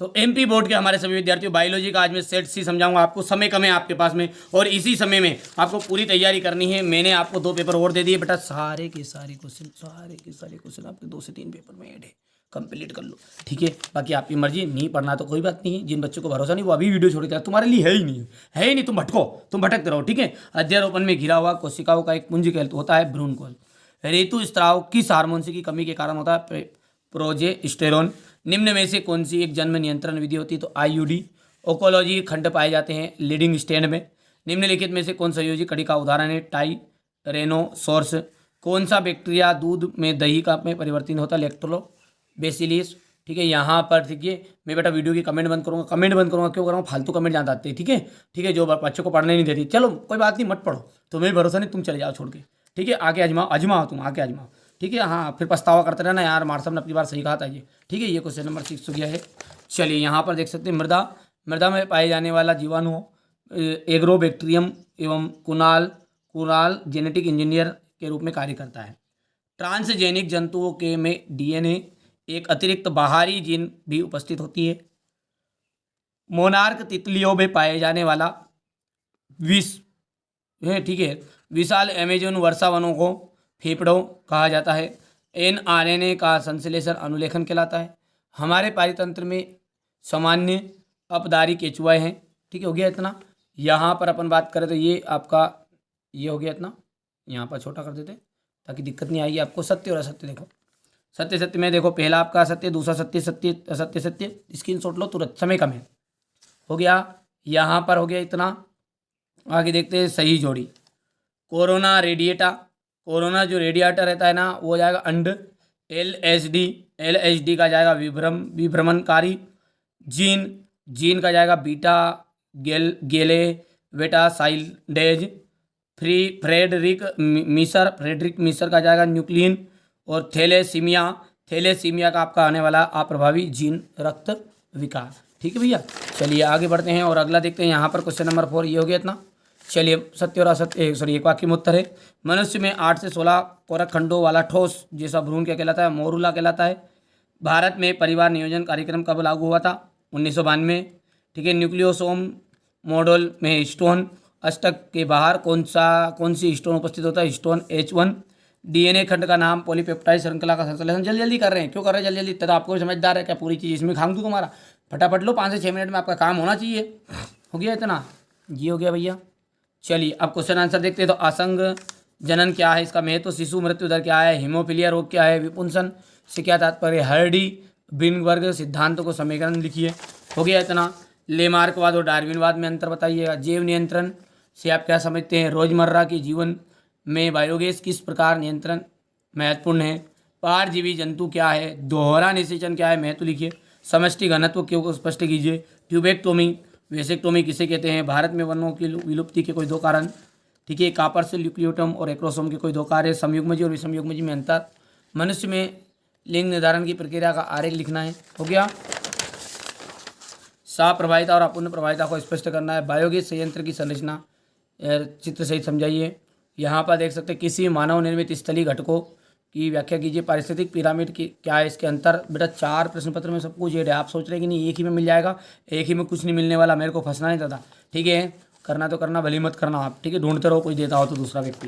तो MP board के हमारे सभी विद्यार्थियों, बायोलॉजी का आज मैं सेट सी समझाऊंगा आपको। समय कम है आपके पास में और इसी समय में आपको पूरी तैयारी करनी है। मैंने आपको 2 पेपर और दे दिए बेटा, सारे के सारे क्वेश्चन आपके 2 से 3 पेपर में ऐड है, कंप्लीट कर लो, ठीक है। बाकी आपकी मर्जी, नहीं पढ़ना तो कोई बात नहीं है। जिन बच्चों को भरोसा नहीं वो अभी वीडियो छोड़ के तुम्हारे लिए है ही नहीं, तुम भटको, तुम भटकते रहो, ठीक है। अध्यारोपण में घिरा हुआ कोशिकाओं का एक पुंज होता है भ्रूणकोल। ऋतु स्त्राव किस हार्मोन की कमी के कारण होता है? प्रोजेस्टेरोन। निम्न में से कौन सी एक जन्म नियंत्रण विधि होती है? तो आईयूडी। ओकोलॉजी खंड पाए जाते हैं लीडिंग स्टैंड में। निम्नलिखित में से कौन संयोजी कड़ी का उदाहरण है? टाइरेनोसोर्स। कौन सा बैक्टीरिया दूध में दही का में परिवर्तन होता है? लैक्टोबैसिलस, ठीक है। यहाँ पर ठीक है, मैं बेटा वीडियो की कमेंट बंद करूँगा, क्यों करूँगा? फालतू कमेंट ज़्यादा आते हैं, ठीक है, जो बच्चों को पढ़ने नहीं देती। चलो कोई बात नहीं, मत पढ़ो, तुम्हें भरोसा नहीं, तुम चले जाओ छोड़ के, ठीक है। आके आजमाओ तुम, आके आजमाओ, ठीक है। हाँ, फिर पछतावा करते रहना यार, मार्सम ने अपनी बार सही कहा था ये, ठीक है। ये क्वेश्चन नंबर 6 हो गया है। चलिए यहाँ पर देख सकते हैं, मृदा में पाए जाने वाला जीवाणु एग्रोबैक्टीरियम एवं कुनाल जेनेटिक इंजीनियर के रूप में कार्य करता है। ट्रांसजेनिक जंतुओं के में डीएनए एक अतिरिक्त बाहरी जीन भी उपस्थित होती है। मोनार्क तितलियों में पाए जाने वाला विष है, ठीक है, विशाल अमेजन वर्षा वनों को फेफड़ों कहा जाता है। एनआरएनए का संश्लेषण अनुलेखन कहलाता है। हमारे पारितंत्र में सामान्य अपदारी केचुआ हैं, ठीक है। हो गया इतना। यहाँ पर अपन बात करें तो ये आपका ये हो गया इतना, यहाँ पर छोटा कर देते ताकि दिक्कत नहीं आएगी आपको। सत्य और असत्य देखो, सत्य में देखो, पहला आपका सत्य, दूसरा सत्य, असत्य, स्क्रीनशॉट लो तुरंत, समय कम है। हो गया, यहाँ पर हो गया इतना। आगे देखते हैं सही जोड़ी। कोरोना जो रेडिएटर रहता है ना, वो हो जाएगा अंड। एलएसडी का जाएगा विभ्रमणकारी। जीन का जाएगा बीटा गेले बेटा साइल्डेज। फ्रेडरिक मिसर का जाएगा न्यूक्लियन। और थैलेसीमिया का आपका आने वाला अप्रभावी जीन रक्त विकार, ठीक है भैया। चलिए आगे बढ़ते हैं और अगला देखते हैं। यहाँ पर क्वेश्चन नंबर 4 ये हो गया इतना। चलिए सत्य और असत्य, सॉरी एक वाक्य में उत्तर है। मनुष्य में 8 से 16 कोरक खंडों वाला ठोस जैसा भ्रूण क्या कहलाता है? मोरूला कहलाता है। भारत में परिवार नियोजन कार्यक्रम कब लागू हुआ था? 1992, ठीक है। न्यूक्लियोसोम मॉडल में स्टोन अष्टक के बाहर कौन सी स्टोन उपस्थित होता है? Stone H1। डीएनए खंड का नाम पॉलीपेप्टाइड श्रृंखला का संश्लेषण। जल्दी कर रहे हैं, क्यों कर रहे हैं जल्दी? तो आपको समझदार है क्या? पूरी चीज़ इसमें खाम दूँ तुम्हारा, फटाफट लो, 5 से 6 मिनट में आपका काम होना चाहिए। हो गया इतना, ये हो गया भैया। चलिए अब क्वेश्चन आंसर देखते हैं। तो असंग जनन क्या है? इसका महत्व। शिशु मृत्यु दर क्या है? हीमोफीलिया रोग क्या है? विपुंसन से क्या तात्पर्य? हर्डी बिनवर्ग सिद्धांतों को समीकरण लिखिए। हो गया इतना। लेमार्कवाद और डार्विनवाद में अंतर बताइएगा। जैव नियंत्रण से आप क्या समझते हैं? रोजमर्रा के जीवन में बायोगैस किस प्रकार नियंत्रण महत्वपूर्ण है? पारजीवी जंतु क्या है? दोहरा निषेचन क्या है? महत्व लिखिए। समष्टि घनत्व क्यों स्पष्ट कीजिए। ट्यूबेक्टोमी वेसेक्टोमी किसे कहते हैं? भारत में वनों की विलुप्ति के कोई 2 कारण, ठीक है। कापर से ल्यूक्लियोटम और एक्रोसोम के कोई 2 कार्य। संयुग्मजी और विसंयुग्मजी में अंतर। मनुष्य में लिंग निर्धारण की प्रक्रिया का आरेख लिखना है। हो गया। साप्रभाविता और अपूर्ण प्रभाविता को स्पष्ट करना है। बायोगैस संयंत्र की संरचना चित्र सहित समझाइए। यहाँ पर देख सकते हैं किसी मानव निर्मित स्थलीय घटकों की व्याख्या कीजिए। पारिस्थितिक पिरामिड की क्या है इसके अंतर? बेटा 4 प्रश्न पत्र में सब कुछ ये है। आप सोच रहे हैं कि नहीं एक ही में मिल जाएगा, एक ही में कुछ नहीं मिलने वाला, मेरे को फंसना नहीं था, ठीक है। करना तो करना, भली मत करना आप, ठीक है। ढूंढते रहो, कोई देता हो तो दूसरा व्यक्ति।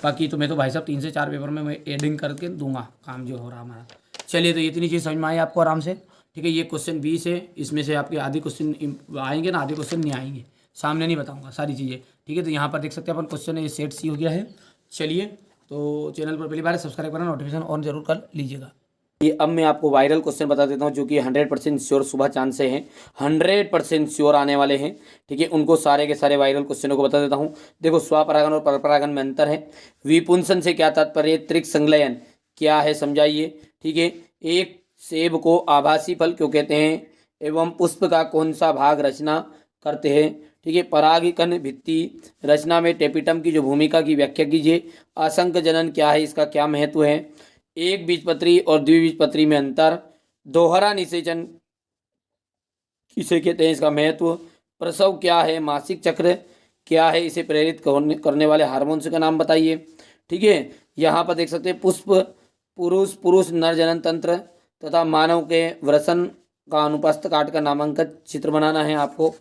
बाकी तो मैं तो भाई साहब 3 से 4 पेपर में मैं एडिंग करके दूंगा काम जो हो रहा हमारा। चलिए तो इतनी चीज़ समझ में आई आपको आराम से, ठीक है। ये क्वेश्चन 20 है, इसमें से आपके आधे क्वेश्चन आएंगे ना, आधे क्वेश्चन नहीं आएंगे, सामने नहीं बताऊंगा सारी चीज़ें, ठीक है। तो यहाँ पर देख सकते हैं अपन क्वेश्चन ये सेट सी हो गया है। चलिए तो चैनल पर पहली बार सब्सक्राइब करना, नोटिफिकेशन ऑन जरूर कर लीजिएगा। ये अब मैं आपको वायरल क्वेश्चन बता देता हूँ जो कि 100% श्योर सुबह चांद से हैं, 100% श्योर आने वाले हैं, ठीक है। उनको सारे के सारे वायरल क्वेश्चनों को बता देता हूँ। देखो स्वपरागन और परपरागन में अंतर है। विपुंसन से क्या तात्पर्य? त्रिक संलयन क्या है समझाइए, ठीक है। एक सेब को आभासी फल क्यों कहते हैं? एवं पुष्प का कौन सा भाग रचना करते हैं, ठीक है। परागीकरण भित्ति रचना में टेपिटम की जो भूमिका की व्याख्या कीजिए। असंख्य जनन क्या है, इसका क्या महत्व है? एक बीजपत्री और द्विबीजपत्री में अंतर। दोहरा निषेचन किसे कहते हैं, इसका महत्व। प्रसव क्या है? मासिक चक्र क्या है? इसे प्रेरित करने वाले हार्मोन्स का नाम बताइए, ठीक है। यहाँ पर देख सकते हैं पुष्प पुरुष नर जनन तंत्र तथा मानव के वृषण का अनुप्रस्थ काट का नामांकित चित्र बनाना है आपको।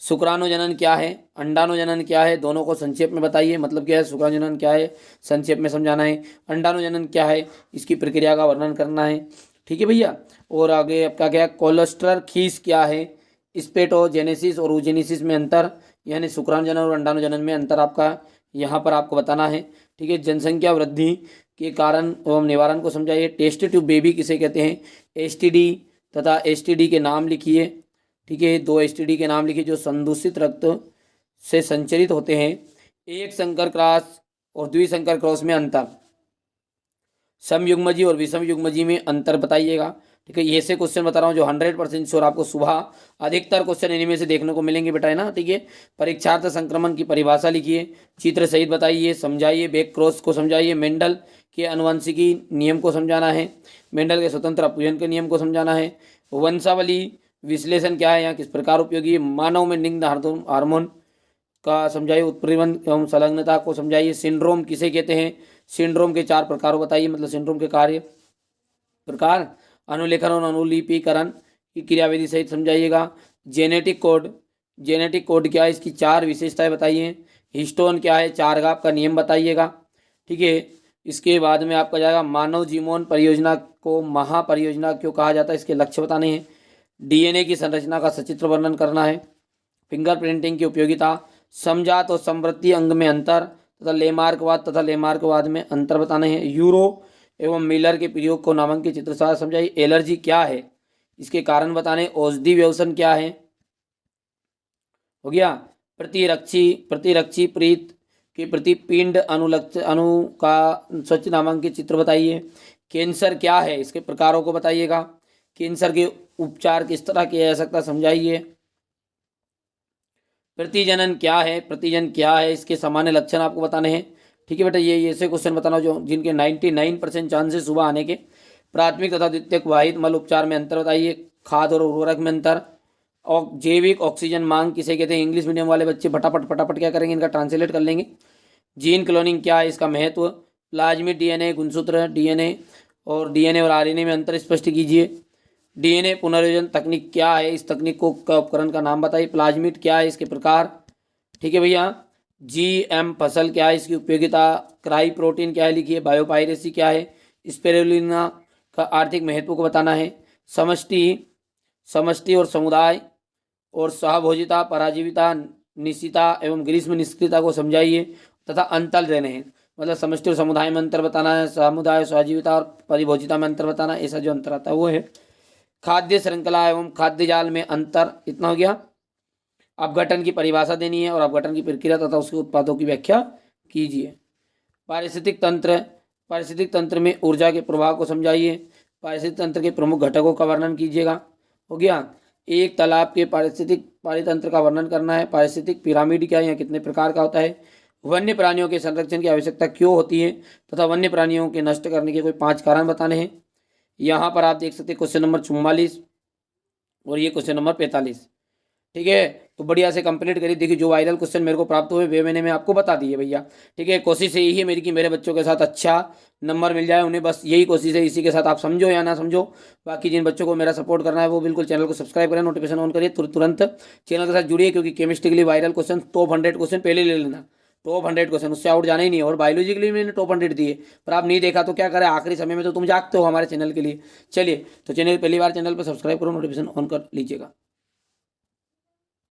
शुक्राणुजनन क्या है, अंडाणुजनन क्या है, दोनों को संक्षेप में बताइए। मतलब क्या है, शुक्राणुजनन क्या है संक्षेप में समझाना है, अंडाणुजनन क्या है इसकी प्रक्रिया का वर्णन करना है। ठीक है भैया। और आगे आपका क्या है, कोलेस्ट्रल खीस क्या है, स्पेटोजेनेसिस और oogenesis में अंतर, यानी शुक्राणुजनन और अंडाणुजनन में अंतर आपका यहाँ पर आपको बताना है। ठीक है। जनसंख्या वृद्धि के कारण एवं निवारण को समझाइए। टेस्ट ट्यूब बेबी किसे कहते हैं, एसटीडी तथा एसटीडी के नाम लिखिए। ठीक है। 2 एसटीडी के नाम लिखिए जो संदूषित रक्त से संचरित होते हैं। एक संकर क्रॉस और द्विसंकर क्रॉस में अंतर, समयुग्मजी और विषम युग्मजी में अंतर बताइएगा। ठीक है। ये से क्वेश्चन बता रहा हूँ जो 100% श्योर आपको सुबह अधिकतर क्वेश्चन इन्हीं में से देखने को मिलेंगे बेटा, है ना। ठीक है। परीक्षार्थ संक्रमण की परिभाषा लिखिए, चित्र सहित बताइए, समझाइए, बेक क्रॉस को समझाइए, मेंडल के अनुवंशिकी नियम को समझाना है, मेंडल के स्वतंत्र अपूजन के नियम को समझाना है, वंशावली विश्लेषण क्या है, यहाँ किस प्रकार उपयोगी है, मानव में निग्ध हार्मोन का समझाइए, उत्प्रेरण एवं संलग्नता को समझाइए, सिंड्रोम किसे कहते हैं, सिंड्रोम के 4 प्रकारों बताइए, मतलब सिंड्रोम के कार्य प्रकार, अनुलेखन और अनुलिपीकरण की क्रियाविधि सहित समझाइएगा। जेनेटिक कोड क्या है, इसकी 4 विशेषताएं बताइए। हिस्टोन क्या है, 4 घाव का नियम बताइएगा। ठीक है। इसके बाद में आपका जाएगा मानव जीनोम परियोजना को महापरियोजना क्यों कहा जाता है, इसके लक्ष्य बताने हैं। डीएनए की संरचना का सचित्र वर्णन करना है। फिंगरप्रिंटिंग की उपयोगिता, समजात और समवर्ती अंग में अंतर तथा लेमार्कवाद में अंतर बताने हैं। यूरो एवं मिलर के प्रयोग को नामांकित चित्र साथ समझाइए। एलर्जी क्या है, इसके कारण बताने। औषधि व्यसन क्या है, हो गया। प्रतिरक्षी प्रीत के प्रति पिंड अणु का स्वच्छ नामांकित चित्र बताइए। कैंसर क्या है, इसके प्रकारों को बताइएगा। कैंसर के उपचार किस तरह किया जा सकता समझाइए। प्रतिजनन क्या है, इसके सामान्य लक्षण आपको बताने हैं। ठीक है बेटा। ये ऐसे क्वेश्चन बताना जो जिनके 99% चांसेस सुबह आने के। प्राथमिक तथा द्वितीयक वाहित मल उपचार में अंतर बताइए। खाद और उर्वरक में अंतर। और जैविक ऑक्सीजन मांग किसे कहते हैं, इंग्लिश मीडियम वाले बच्चे फटाफट क्या करेंगे, इनका ट्रांसलेट कर लेंगे। जीन क्लोनिंग क्या है, इसका महत्व। प्लाज्मिड डीएनए, गुणसूत्र डीएनए और डीएनए और आरएनए में अंतर स्पष्ट कीजिए। डीएनए पुनर्योजन तकनीक क्या है, इस तकनीक को का उपकरण का नाम बताइए। प्लाज्मिड क्या है, इसके प्रकार। ठीक है भैया। जीएम फसल क्या है, इसकी उपयोगिता। क्राई प्रोटीन क्या है लिखिए। बायोपायरेसी क्या है, स्पिरुलिना का आर्थिक महत्व को बताना है। समष्टि और समुदाय और सहभोजिता, पराजीविता, निश्चिता एवं ग्रीष्म निष्क्रियता को समझाइए तथा अंतर देने हैं। मतलब समष्टि और समुदाय में अंतर बताना है, समुदाय सहजीविता और परिभोजिता में अंतर बताना है। ऐसा जो अंतर आता है वो है। खाद्य श्रृंखला एवं खाद्य जाल में अंतर, इतना हो गया। अपघटन की परिभाषा देनी है और अपघटन की प्रक्रिया तथा उसके उत्पादों की व्याख्या कीजिए। पारिस्थितिक तंत्र में ऊर्जा के प्रभाव को समझाइए। पारिस्थितिक तंत्र के प्रमुख घटकों का वर्णन कीजिएगा, हो गया। एक तालाब के पारितंत्र का वर्णन करना है। पारिस्थितिक पिरामिड क्या है, यहाँ कितने प्रकार का होता है। वन्य प्राणियों के संरक्षण की आवश्यकता क्यों होती है तथा वन्य प्राणियों के नष्ट करने के कोई 5 कारण बताने हैं। यहाँ पर आप देख सकते हैं क्वेश्चन नंबर 44 और ये क्वेश्चन नंबर 45। ठीक है। तो बढ़िया से कंप्लीट करिए। देखिए जो वायरल क्वेश्चन मेरे को प्राप्त हुए वे मैंने आपको बता दिए भैया। ठीक है। कोशिश यही है मेरी कि मेरे बच्चों के साथ अच्छा नंबर मिल जाए उन्हें, बस यही कोशिश है। इसी के साथ आप समझो या ना समझो, बाकी जिन बच्चों को मेरा सपोर्ट करना है वो बिल्कुल चैनल को सब्सक्राइब करें, नोटिफिकेशन ऑन करिए, तुरंत चैनल के साथ जुड़िए, क्योंकि केमिस्ट्री के लिए वायरल क्वेश्चन टॉप 100 क्वेश्चन पहले ले लेना। टॉप 100 क्वेश्चन, उससे आउट जाना ही नहीं है। और बायोलॉजी के लिए मैंने टॉप 100 दिए, पर आप नहीं देखा तो क्या करें, आखिरी समय में तो तुम जागते हो हमारे चैनल के लिए। चलिए, तो चैनल पहली बार चैनल पर सब्सक्राइब करो, नोटिफिकेशन ऑन कर लीजिएगा।